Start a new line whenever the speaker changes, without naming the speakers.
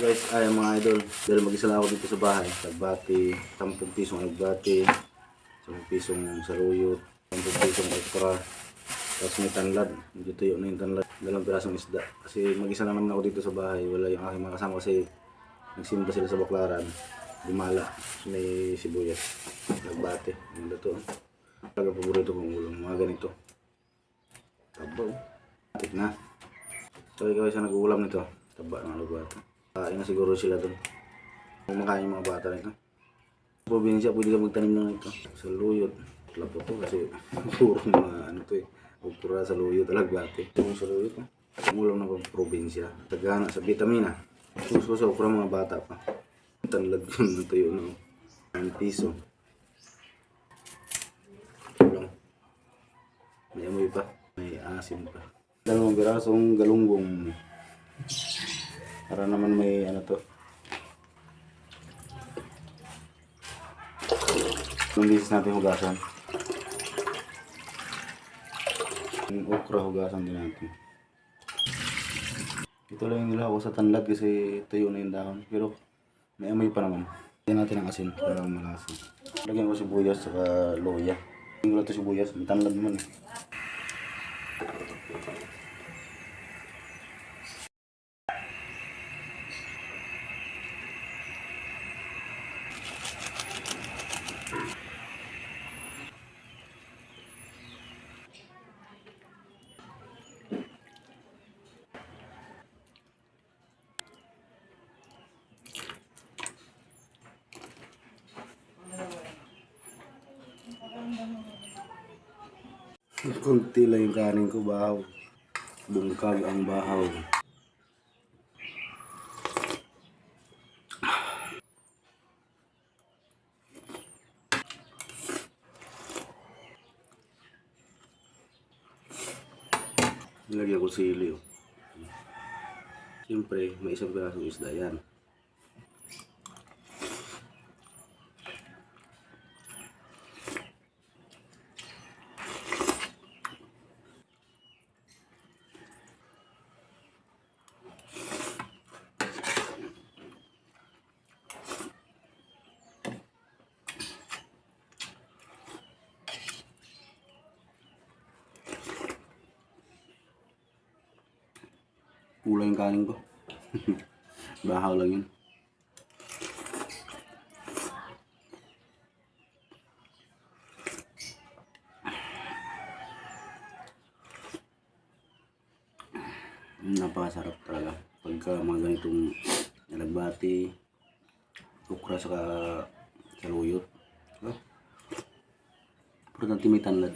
Guys, ay mga idol, dahil mag-isa lang ako dito sa bahay, nagbati, 10 pisong nagbati, 10 pisong saluyot, 10 pisong okra, tapos may tanlad, medyo tuyo na yung tanlad, 2 pirasong isda. Kasi mag-isa lang naman ako dito sa bahay, wala yung aking mga kasama kasi nagsimba sila sa Baklaran, Dimala, may sibuyas, nagbati, yung luto. Talaga paborito kong ulam, mga ganito. Tabaw, atik na. So ikaw isa nag-uulam nito, taba ng alubata. Kain na siguro sila doon. Kung makain yung mga bata nito. Sa probinsya, pwede ka magtanim lang ito. Sa luyot. Lapo to kasi puro mga ano to eh. Pura sa luyot, alagbate. Yung sa luyot, umulam na pang probinsya. Tagana sa vitamina. Suso pura mga bata pa. Tanlad yun na tuyo na. 9 piso. Lang. May amoy pa. May asim pa. 2 pirasong galunggong. Para naman may ano to. Yung bisis natin hugasan. Yung okra hugasan din natin. Ito lang yung nila ako sa tanlad kasi tuyo na yung dahon. Pero may amoy pa naman. Lagyan natin ang asin para malasa. Lagyan ko sibuyas saka loya. Yung ito sibuyas, may tanlad naman eh. Kunti lang yung kanin ko, bahaw. Bungkag ang bahaw. Nilagyan ko sili. Siyempre, may isang pirasong isda yan. Kulang yung kanin ko. Bahaw lang yun. Napakasarap talaga. Pagka mga ganitong alagbati, okra saka saluyot. Pero may tanlad.